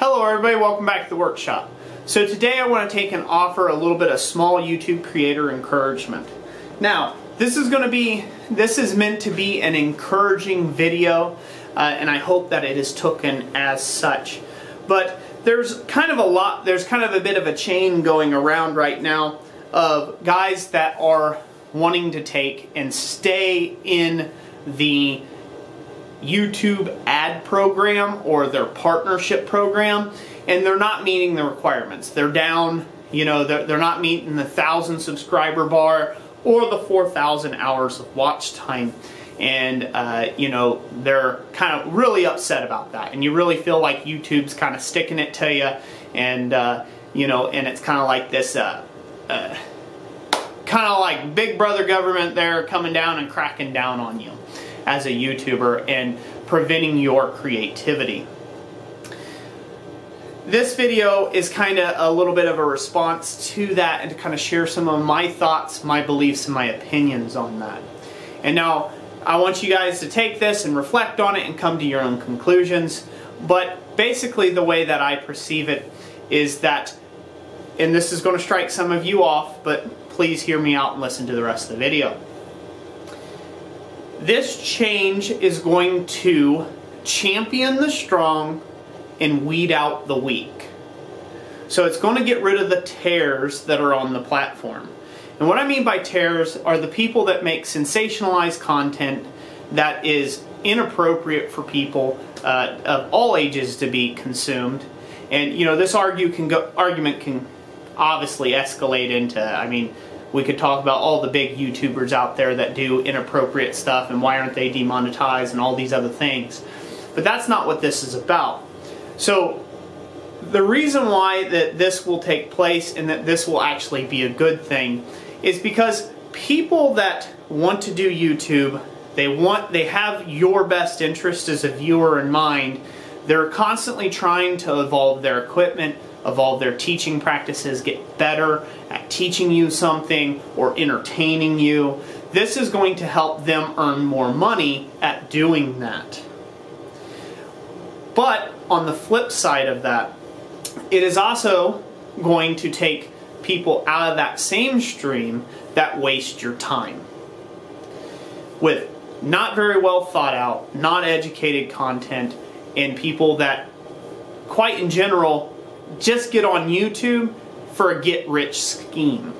Hello everybody, welcome back to the workshop. So today I want to take and offer a little bit of small YouTube creator encouragement. Now, this is meant to be an encouraging video, and I hope that it is taken as such. But there's kind of a bit of a chain going around right now of guys that are wanting to take and stay in the YouTube ad program or their partnership program, and they're not meeting the requirements. They're down, they're not meeting the 1,000 subscriber bar or the 4,000 hours of watch time, and they're kind of really upset about that. And you really feel like YouTube's kind of sticking it to you, and and it's kind of like this, kind of like Big Brother government there coming down and cracking down on you as a YouTuber and preventing your creativity. This video is kind of a little bit of a response to that, and to kind of share some of my thoughts, my beliefs, and my opinions on that. And now I want you guys to take this and reflect on it and come to your own conclusions. But basically the way that I perceive it is that, and this is going to strike some of you off, but please hear me out and listen to the rest of the video. This change is going to champion the strong and weed out the weak. So it's going to get rid of the tares that are on the platform. And what I mean by tares are the people that make sensationalized content that is inappropriate for people of all ages to be consumed. And this argument can obviously escalate into, we could talk about all the big YouTubers out there that do inappropriate stuff and why aren't they demonetized and all these other things. But that's not what this is about. So the reason why that this will take place and that this will actually be a good thing is because people that want to do YouTube, they have your best interest as a viewer in mind. They're constantly trying to evolve their equipment, evolve their teaching practices, get better at teaching you something or entertaining you. This is going to help them earn more money at doing that. But on the flip side of that, it is also going to take people out of that same stream that waste your time with not very well thought out, not educated content, and people that, quite in general, just get on YouTube for a get-rich scheme.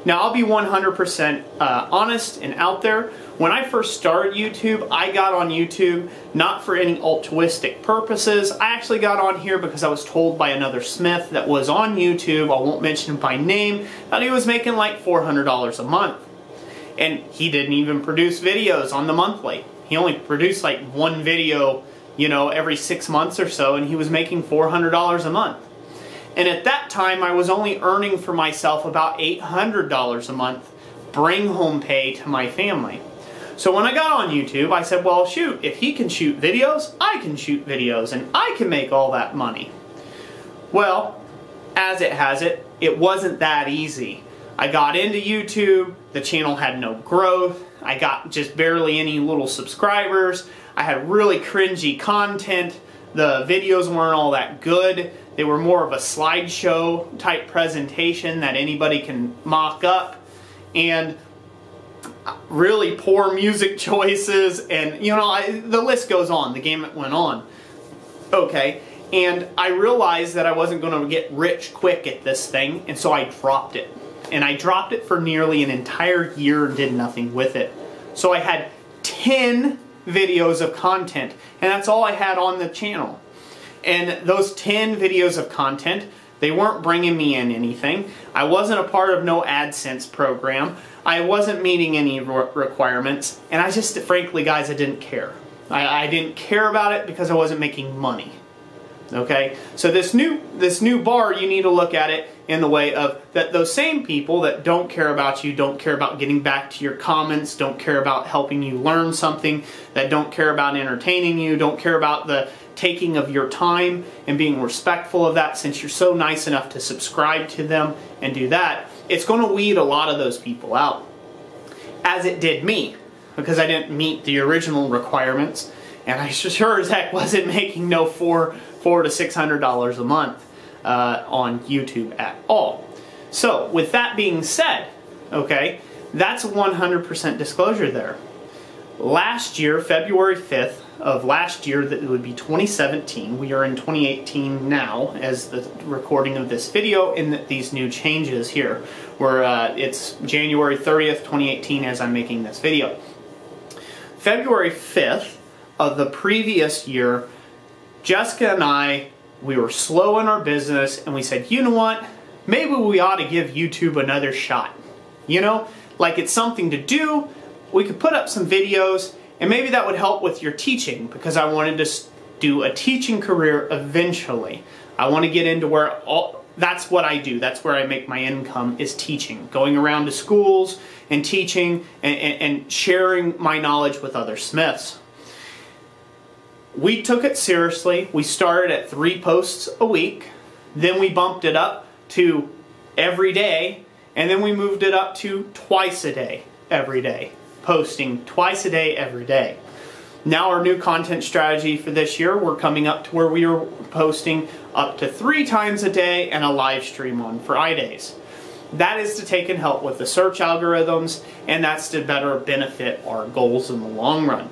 Now, I'll be 100% honest and out there. When I first started YouTube, I got on YouTube not for any altruistic purposes. I actually got on here because I was told by another Smith that was on YouTube, I won't mention him by name, that he was making like $400 a month. And he didn't even produce videos on the monthly. He only produced like one video, every 6 months or so, and he was making $400 a month. And at that time, I was only earning for myself about $800 a month, bring home pay to my family. So when I got on YouTube, I said, well, shoot, if he can shoot videos, I can shoot videos, and I can make all that money. Well, as it has it, it wasn't that easy. I got into YouTube, the channel had no growth, I got just barely any little subscribers, I had really cringy content, the videos weren't all that good, they were more of a slideshow type presentation that anybody can mock up, and really poor music choices, and the list goes on, the gamut went on. Okay, and I realized that I wasn't going to get rich quick at this thing, and so I dropped it. And I dropped it for nearly an entire year and did nothing with it. So I had 10 videos of content, and that's all I had on the channel. And those 10 videos of content, they weren't bringing me in anything. I wasn't a part of no AdSense program. I wasn't meeting any requirements, and I just, frankly, guys, I didn't care. I didn't care about it because I wasn't making money. Okay, so this new bar, you need to look at it in the way of that those same people that don't care about you, don't care about getting back to your comments, don't care about helping you learn something, that don't care about entertaining you, don't care about the taking of your time and being respectful of that, since you're so nice enough to subscribe to them and do that, it's going to weed a lot of those people out. As it did me, because I didn't meet the original requirements, and I sure as heck wasn't making no $400 to $600 a month on YouTube at all. So with that being said, okay, that's 100% disclosure there. Last year, February 5th of last year, that would be 2017, we are in 2018 now as the recording of this video in these new changes here, where it's January 30th, 2018 as I'm making this video. February 5th of the previous year, Jessica and I, we were slow in our business and we said, you know what, maybe we ought to give YouTube another shot. You know, like it's something to do, we could put up some videos and maybe that would help with your teaching, because I wanted to do a teaching career eventually. I want to get into where that's what I do. That's where I make my income, is teaching. Going around to schools and teaching and sharing my knowledge with other smiths. We took it seriously. We started at 3 posts a week. Then we bumped it up to every day. And then we moved it up to twice a day, every day. Posting twice a day, every day. Now our new content strategy for this year, we're coming up to where we are posting up to 3 times a day and a live stream on Fridays. That is to take and help with the search algorithms, and that's to better benefit our goals in the long run.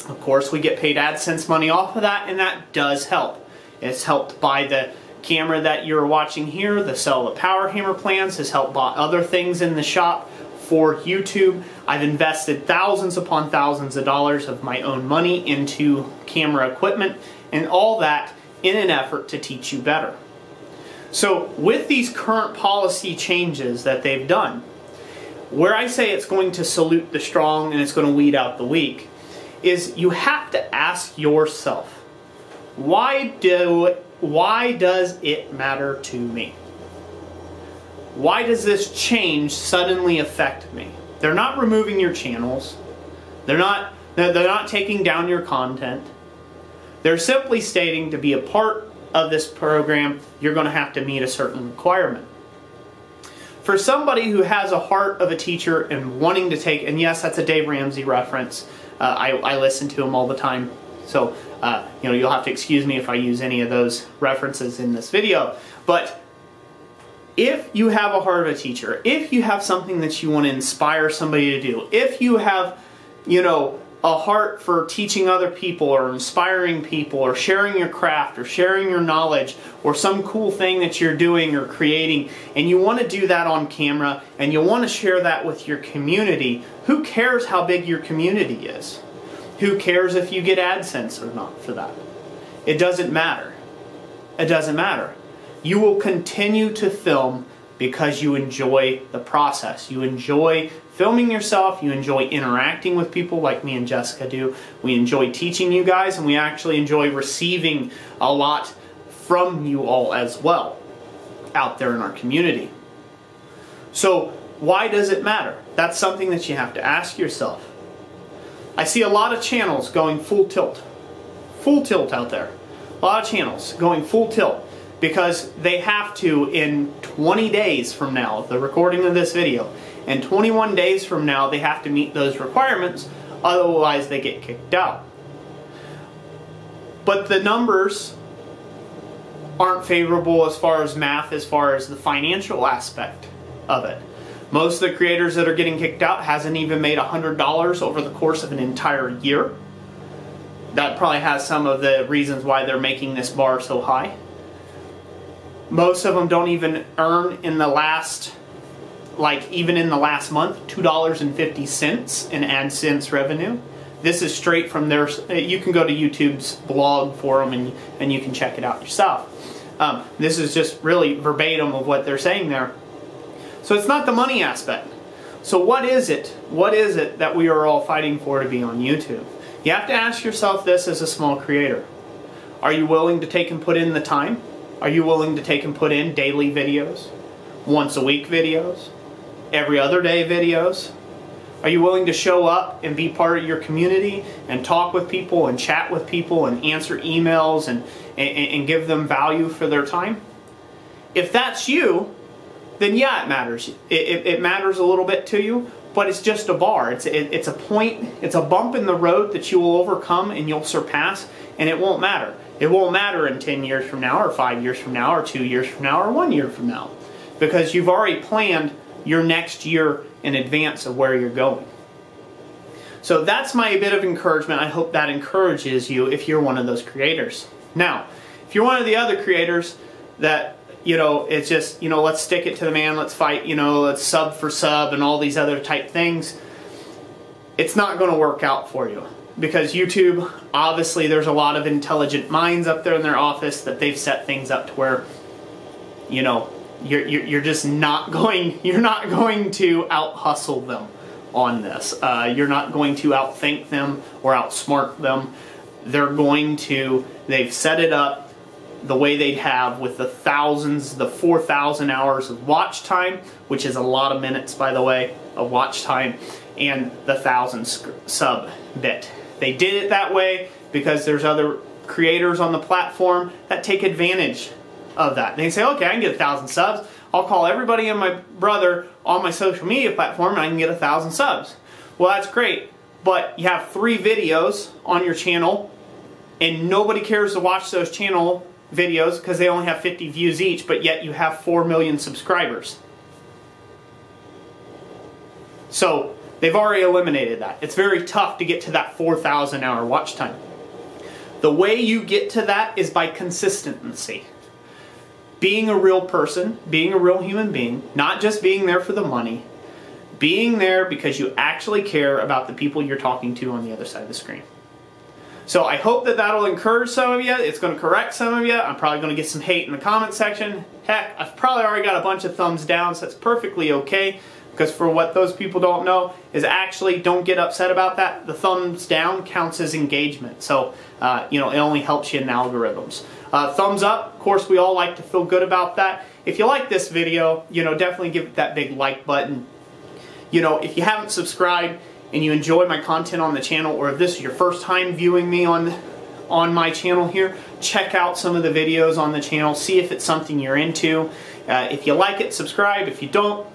Of course, we get paid AdSense money off of that, and that does help. It's helped by the camera that you're watching here. The sell the power hammer plans has helped buy other things in the shop for YouTube. I've invested thousands upon thousands of dollars of my own money into camera equipment, and all that in an effort to teach you better. So with these current policy changes that they've done, where I say it's going to salute the strong and it's going to weed out the weak, is you have to ask yourself, why does it matter to me? Why does this change suddenly affect me? They're not removing your channels. They're not taking down your content. They're simply stating to be a part of this program, you're going to have to meet a certain requirement. For somebody who has a heart of a teacher and wanting to take, and yes, that's a Dave Ramsey reference. I listen to him all the time. So, you know, you'll have to excuse me if I use any of those references in this video. But if you have a heart of a teacher, if you have something that you want to inspire somebody to do, if you have, you know, a heart for teaching other people or inspiring people or sharing your craft or sharing your knowledge or some cool thing that you're doing or creating, and you want to do that on camera and you want to share that with your community, who cares how big your community is? Who cares if you get AdSense or not for that? It doesn't matter. It doesn't matter. You will continue to film because you enjoy the process. You enjoy filming yourself. You enjoy interacting with people like me and Jessica do. We enjoy teaching you guys, and we actually enjoy receiving a lot from you all as well out there in our community. So why does it matter? That's something that you have to ask yourself. I see a lot of channels going full tilt. Full tilt out there. A lot of channels going full tilt because they have to, in 20 days from now, the recording of this video, and 21 days from now they have to meet those requirements, otherwise they get kicked out. But the numbers aren't favorable as far as math, as far as the financial aspect of it. Most of the creators that are getting kicked out hasn't even made $100 over the course of an entire year. That probably has some of the reasons why they're making this bar so high. Most of them don't even earn in the last, even in the last month, $2.50 in AdSense revenue. This is straight from their, you can go to YouTube's blog for them and you can check it out yourself. This is just really verbatim of what they're saying there. So it's not the money aspect. So what is it? What is it that we are all fighting for to be on YouTube? You have to ask yourself this as a small creator. Are you willing to take and put in the time? Are you willing to take and put in daily videos? Once a week videos? Every other day videos? Are you willing to show up and be part of your community and talk with people and chat with people and answer emails and give them value for their time? If that's you, then yeah, it matters. It matters a little bit to you, but it's just a bar. It's a point, it's a bump in the road that you will overcome and you'll surpass, and it won't matter. It won't matter in 10 years from now, or 5 years from now, or 2 years from now, or 1 year from now, because you've already planned your next year in advance of where you're going. So that's my bit of encouragement. I hope that encourages you if you're one of those creators. Now, if you're one of the other creators that, it's just, let's stick it to the man, let's fight, let's sub for sub and all these other type things, it's not going to work out for you. Because YouTube, obviously there's a lot of intelligent minds up there in their office that they've set things up to where, you're just not going, you're not going to out-hustle them on this. You're not going to outthink them or outsmart them. They've set it up the way they'd have with the 4,000 hours of watch time, which is a lot of minutes, by the way, of watch time, and the 1,000 sub bit. They did it that way because there's other creators on the platform that take advantage of that. They say, okay, I can get 1,000 subs. I'll call everybody and my brother on my social media platform and I can get 1,000 subs. Well, that's great, but you have 3 videos on your channel and nobody cares to watch those channel videos because they only have 50 views each, but yet you have 4 million subscribers. So they've already eliminated that. It's very tough to get to that 4,000 hour watch time. The way you get to that is by consistency. Being a real person, being a real human being, not just being there for the money, being there because you actually care about the people you're talking to on the other side of the screen. So I hope that that'll encourage some of you. It's going to correct some of you. I'm probably going to get some hate in the comment section. Heck, I've probably already got a bunch of thumbs down, so that's perfectly okay. Because for what those people don't know is actually, don't get upset about that. The thumbs down counts as engagement. So, it only helps you in algorithms. Thumbs up, of course, we all like to feel good about that. If you like this video, definitely give it that big like button. If you haven't subscribed and you enjoy my content on the channel, or if this is your first time viewing me on my channel here, check out some of the videos on the channel. See if it's something you're into. If you like it, subscribe. If you don't,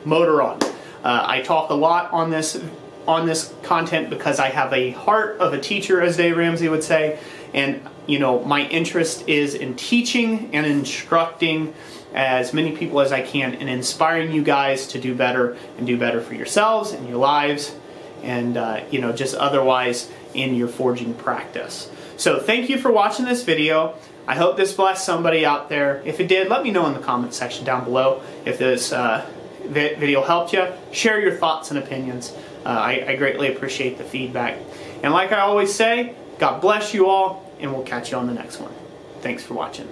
motor on. I talk a lot on this content because I have a heart of a teacher, as Dave Ramsey would say, and my interest is in teaching and instructing as many people as I can and inspiring you guys to do better and do better for yourselves and your lives and just otherwise in your forging practice. So thank you for watching this video. I hope this blessed somebody out there. If it did, let me know in the comment section down below if this video helped you. Share your thoughts and opinions. I greatly appreciate the feedback. And like I always say, God bless you all, and we'll catch you on the next one. Thanks for watching.